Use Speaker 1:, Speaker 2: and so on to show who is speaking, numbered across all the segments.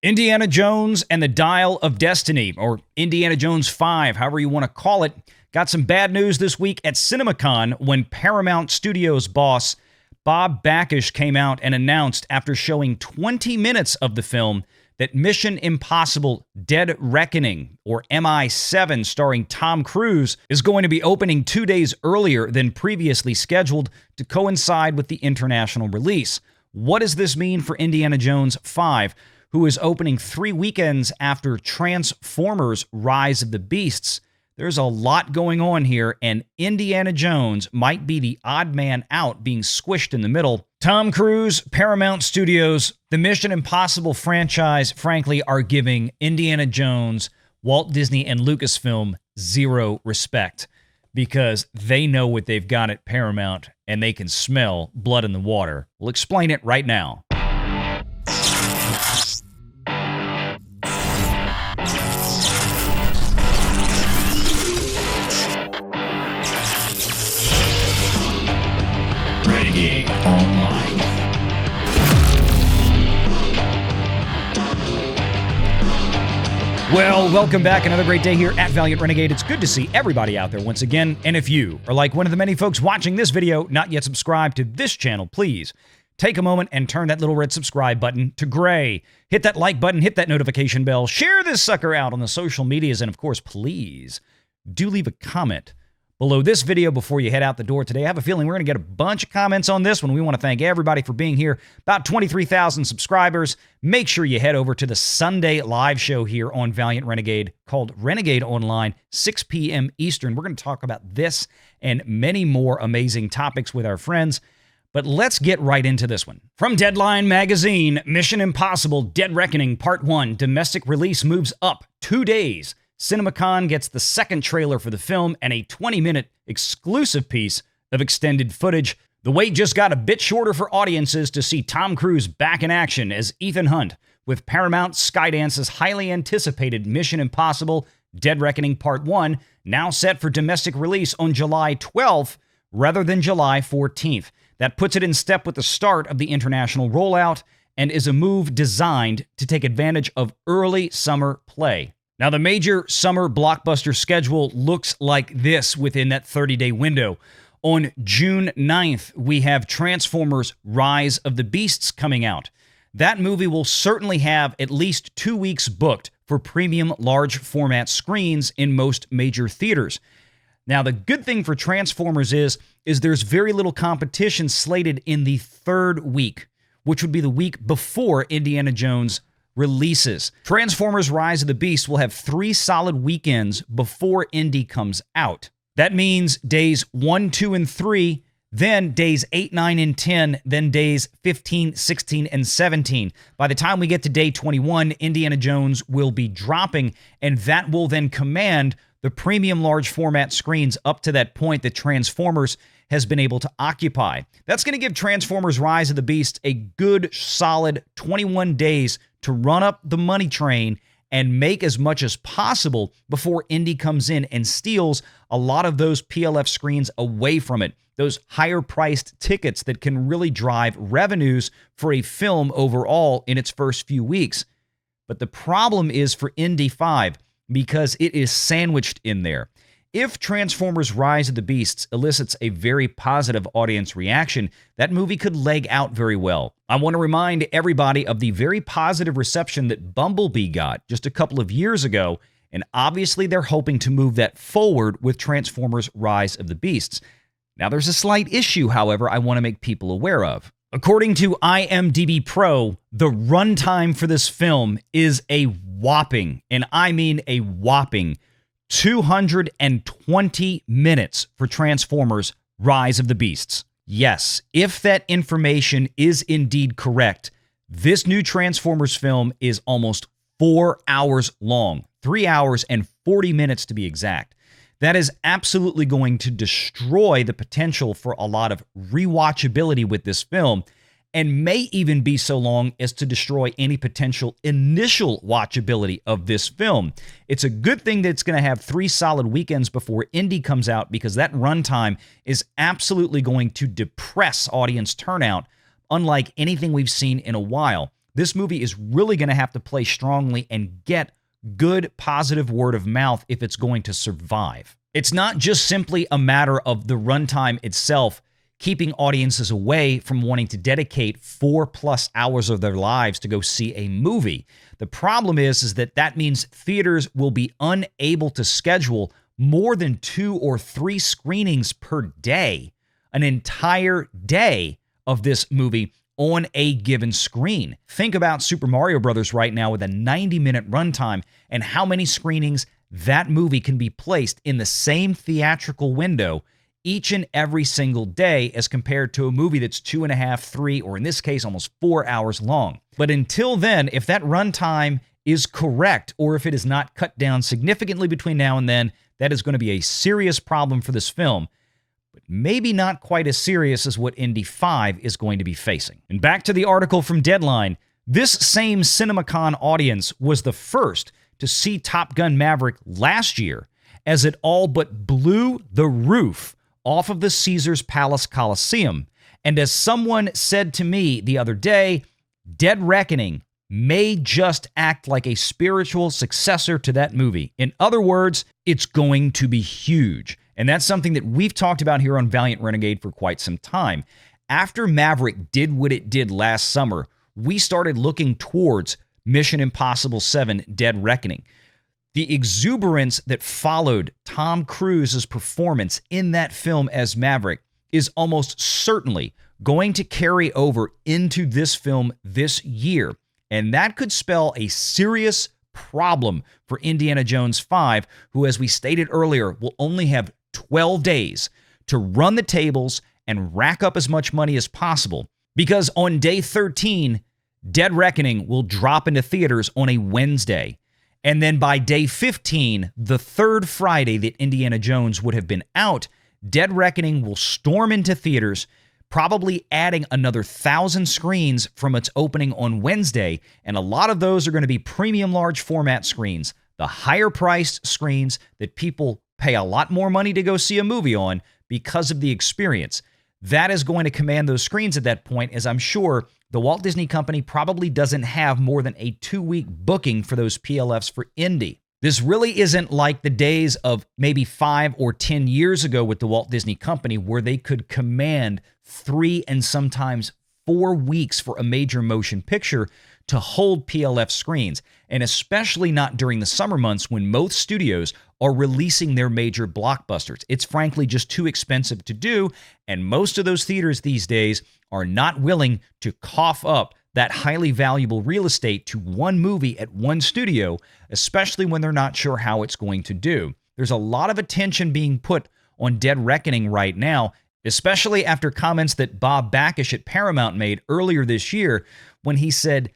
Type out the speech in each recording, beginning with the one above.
Speaker 1: Indiana Jones and the Dial of Destiny, or Indiana Jones 5, however you want to call it, got some bad news this week at CinemaCon when Paramount Studios boss Bob Bakish came out and announced after showing 20 minutes of the film that Mission Impossible Dead Reckoning, or MI7, starring Tom Cruise, is going to be opening 2 days earlier than previously scheduled to coincide with the international release. What does this mean for Indiana Jones 5? Who is opening 3 weekends after Transformers Rise of the Beasts? There's a lot going on here, and Indiana Jones might be the odd man out being squished in the middle. Tom Cruise, Paramount Studios, the Mission Impossible franchise, frankly, are giving Indiana Jones, Walt Disney, and Lucasfilm zero respect because they know what they've got at Paramount, and they can smell blood in the water. We'll explain it right now. Renegade Online. Well, welcome back. Another great day here at Valiant Renegade. It's good to see everybody out there once again. And if you are like one of the many folks watching this video, not yet subscribed to this channel, please take a moment and turn that little red subscribe button to gray. Hit that like button, hit that notification bell, share this sucker out on the social medias, and of course, please do leave a comment below this video before you head out the door today. I have a feeling we're going to get a bunch of comments on this one. We want to thank everybody for being here. About 23,000 subscribers. Make sure you head over to the Sunday live show here on Valiant Renegade called Renegade Online, 6 p.m. Eastern. We're going to talk about this and many more amazing topics with our friends. But let's get right into this one. From Deadline Magazine, Mission Impossible Dead Reckoning Part 1 domestic release moves up 2 days. CinemaCon gets the second trailer for the film and a 20-minute exclusive piece of extended footage. The wait just got a bit shorter for audiences to see Tom Cruise back in action as Ethan Hunt, with Paramount Skydance's highly anticipated Mission Impossible Dead Reckoning Part 1 now set for domestic release on July 12th rather than July 14th. That puts it in step with the start of the international rollout and is a move designed to take advantage of early summer play. Now, the major summer blockbuster schedule looks like this within that 30-day window. On June 9th, we have Transformers Rise of the Beasts coming out. That movie will certainly have at least 2 weeks booked for premium large format screens in most major theaters. Now, the good thing for Transformers is there's very little competition slated in the third week, which would be the week before Indiana Jones releases. Transformers Rise of the Beast will have 3 solid weekends before Indy comes out. That means days 1, 2, and 3, then days 8, 9, and 10, then days 15, 16, and 17. By the time we get to day 21, Indiana Jones will be dropping, and that will then command the premium large format screens up to that point that Transformers has been able to occupy. That's going to give Transformers Rise of the Beast a good, solid 21 days to run up the money train and make as much as possible before Indy comes in and steals a lot of those PLF screens away from it. Those higher-priced tickets that can really drive revenues for a film overall in its first few weeks. But the problem is for Indy 5, because it is sandwiched in there. If Transformers Rise of the Beasts elicits a very positive audience reaction, that movie could leg out very well. I want to remind everybody of the very positive reception that Bumblebee got just a couple of years ago, and obviously they're hoping to move that forward with Transformers Rise of the Beasts. Now, there's a slight issue, however, I want to make people aware of. According to IMDb Pro, the runtime for this film is a whopping, and I mean a whopping, 220 minutes for Transformers Rise of the Beasts. Yes, if that information is indeed correct, this new Transformers film is almost 4 hours long, 3 hours and 40 minutes to be exact. That is absolutely going to destroy the potential for a lot of rewatchability with this film, and may even be so long as to destroy any potential initial watchability of this film. It's a good thing that it's going to have 3 solid weekends before Indy comes out, because that runtime is absolutely going to depress audience turnout, unlike anything we've seen in a while. This movie is really going to have to play strongly and get good, positive word of mouth if it's going to survive. It's not just simply a matter of the runtime itself keeping audiences away from wanting to dedicate 4+ hours of their lives to go see a movie. The problem is that means theaters will be unable to schedule more than 2 or 3 screenings per day, an entire day of this movie on a given screen. Think about Super Mario Bros. Right now with a 90-minute runtime and how many screenings that movie can be placed in the same theatrical window each and every single day as compared to a movie that's 2.5, 3, or in this case, almost 4 hours long. But until then, if that runtime is correct, or if it is not cut down significantly between now and then, that is going to be a serious problem for this film, but maybe not quite as serious as what Indy 5 is going to be facing. And back to the article from Deadline, this same CinemaCon audience was the first to see Top Gun Maverick last year, as it all but blew the roof off of the Caesars Palace Coliseum. And as someone said to me the other day, Dead Reckoning may just act like a spiritual successor to that movie. In other words, it's going to be huge. And that's something that we've talked about here on Valiant Renegade for quite some time. After Maverick did what it did last summer, we started looking towards Mission Impossible 7 Dead Reckoning. The exuberance that followed Tom Cruise's performance in that film as Maverick is almost certainly going to carry over into this film this year. And that could spell a serious problem for Indiana Jones 5, who, as we stated earlier, will only have 12 days to run the tables and rack up as much money as possible. Because on day 13, Dead Reckoning will drop into theaters on a Wednesday. And then by day 15, the third Friday that Indiana Jones would have been out, Dead Reckoning will storm into theaters, probably adding another 1,000 screens from its opening on Wednesday. And a lot of those are going to be premium large format screens, the higher priced screens that people pay a lot more money to go see a movie on because of the experience. That is going to command those screens at that point, as I'm sure the Walt Disney Company probably doesn't have more than a 2-week booking for those PLFs for Indy. This really isn't like the days of maybe 5 or 10 years ago with the Walt Disney Company, where they could command 3 and sometimes 4 weeks for a major motion picture to hold PLF screens, and especially not during the summer months when most studios are releasing their major blockbusters. It's frankly just too expensive to do, and most of those theaters these days are not willing to cough up that highly valuable real estate to one movie at one studio, especially when they're not sure how it's going to do. There's a lot of attention being put on Dead Reckoning right now, especially after comments that Bob Bakish at Paramount made earlier this year when he said,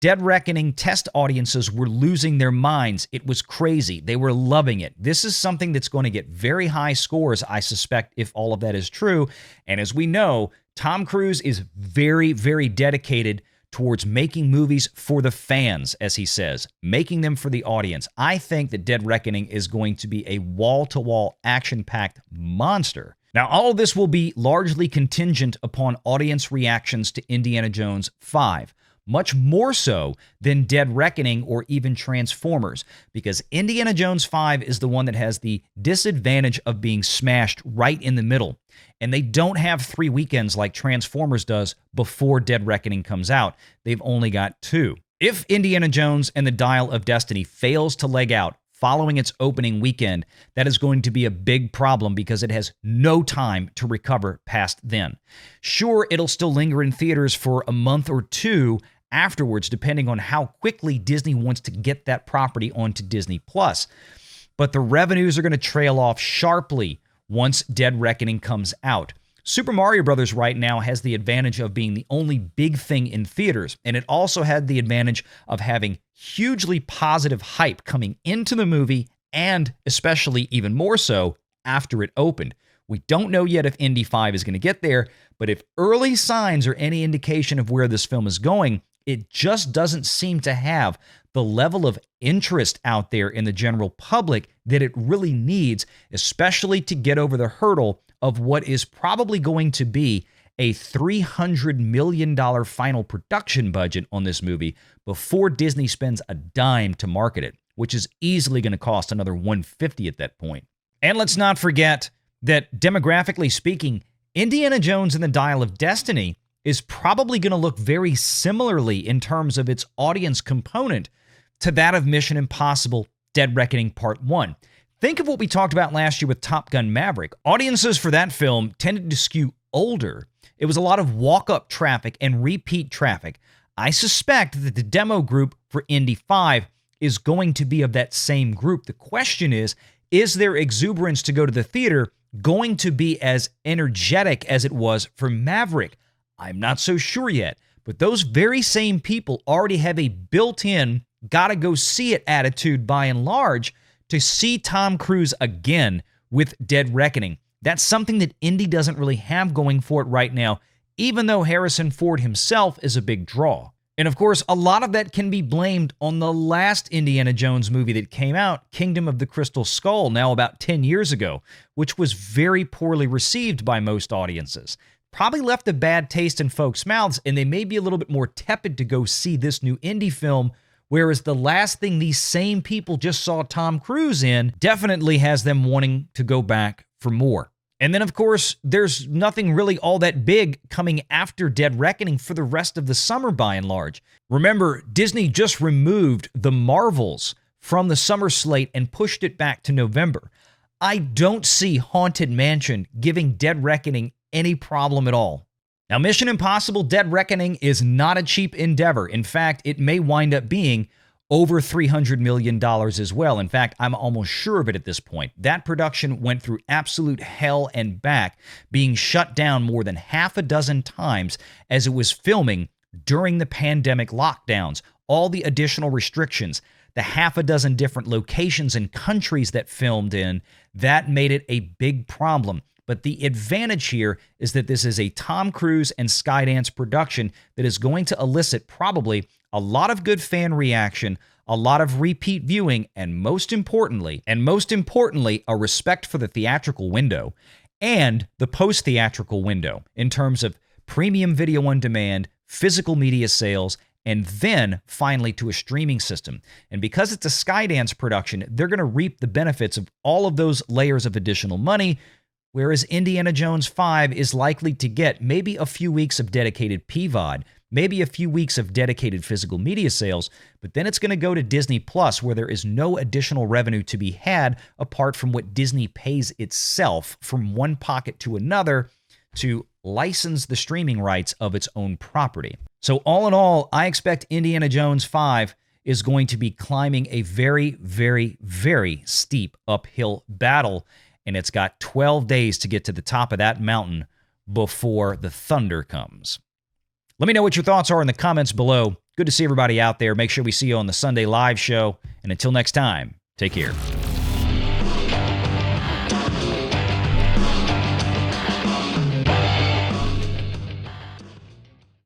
Speaker 1: Dead Reckoning test audiences were losing their minds. It was crazy. They were loving it. This is something that's going to get very high scores, I suspect, if all of that is true. And as we know, Tom Cruise is very, very dedicated towards making movies for the fans, as he says, making them for the audience. I think that Dead Reckoning is going to be a wall-to-wall, action-packed monster. Now, all of this will be largely contingent upon audience reactions to Indiana Jones 5. Much more so than Dead Reckoning or even Transformers, because Indiana Jones 5 is the one that has the disadvantage of being smashed right in the middle. And they don't have 3 weekends like Transformers does before Dead Reckoning comes out. They've only got 2. If Indiana Jones and the Dial of Destiny fails to leg out following its opening weekend, that is going to be a big problem because it has no time to recover past then. Sure, it'll still linger in theaters for a month or 2 afterwards, depending on how quickly Disney wants to get that property onto Disney+. But the revenues are going to trail off sharply once Dead Reckoning comes out. Super Mario Bros. Right now has the advantage of being the only big thing in theaters, and it also had the advantage of having hugely positive hype coming into the movie, and especially even more so after it opened. We don't know yet if Indy 5 is going to get there, but if early signs are any indication of where this film is going, it just doesn't seem to have the level of interest out there in the general public that it really needs, especially to get over the hurdle of what is probably going to be a $300 million final production budget on this movie before Disney spends a dime to market it, which is easily going to cost another $150 at that point. And let's not forget that demographically speaking, Indiana Jones and the Dial of Destiny is probably going to look very similarly in terms of its audience component to that of Mission Impossible Dead Reckoning Part 1. Think of what we talked about last year with Top Gun Maverick. Audiences for that film tended to skew older. It was a lot of walk-up traffic and repeat traffic. I suspect that the demo group for Indy 5 is going to be of that same group. The question is their exuberance to go to the theater going to be as energetic as it was for Maverick? I'm not so sure yet, but those very same people already have a built-in, gotta go see it attitude by and large to see Tom Cruise again with Dead Reckoning. That's something that Indy doesn't really have going for it right now, even though Harrison Ford himself is a big draw. And of course, a lot of that can be blamed on the last Indiana Jones movie that came out, Kingdom of the Crystal Skull, now about 10 years ago, which was very poorly received by most audiences. Probably left a bad taste in folks' mouths, and they may be a little bit more tepid to go see this new Indy film, whereas the last thing these same people just saw Tom Cruise in definitely has them wanting to go back for more. And then, of course, there's nothing really all that big coming after Dead Reckoning for the rest of the summer, by and large. Remember, Disney just removed The Marvels from the summer slate and pushed it back to November. I don't see Haunted Mansion giving Dead Reckoning any problem at all. Now, Mission Impossible Dead Reckoning is not a cheap endeavor. In fact, it may wind up being over $300 million as well. In fact, I'm almost sure of it at this point. That production went through absolute hell and back, being shut down more than half a dozen times as it was filming during the pandemic lockdowns, all the additional restrictions, the half a dozen different locations and countries that filmed in, that made it a big problem. But the advantage here is that this is a Tom Cruise and Skydance production that is going to elicit probably a lot of good fan reaction, a lot of repeat viewing, and most importantly, a respect for the theatrical window and the post-theatrical window in terms of premium video on demand, physical media sales, and then finally to a streaming system. And because it's a Skydance production, they're going to reap the benefits of all of those layers of additional money, whereas Indiana Jones 5 is likely to get maybe a few weeks of dedicated PVOD, maybe a few weeks of dedicated physical media sales, but then it's going to go to Disney Plus, where there is no additional revenue to be had apart from what Disney pays itself from one pocket to another to license the streaming rights of its own property. So all in all, I expect Indiana Jones 5 is going to be climbing a very, very, very steep uphill battle, and it's got 12 days to get to the top of that mountain before the thunder comes. Let me know what your thoughts are in the comments below. Good to see everybody out there. Make sure we see you on the Sunday live show. And until next time, take care.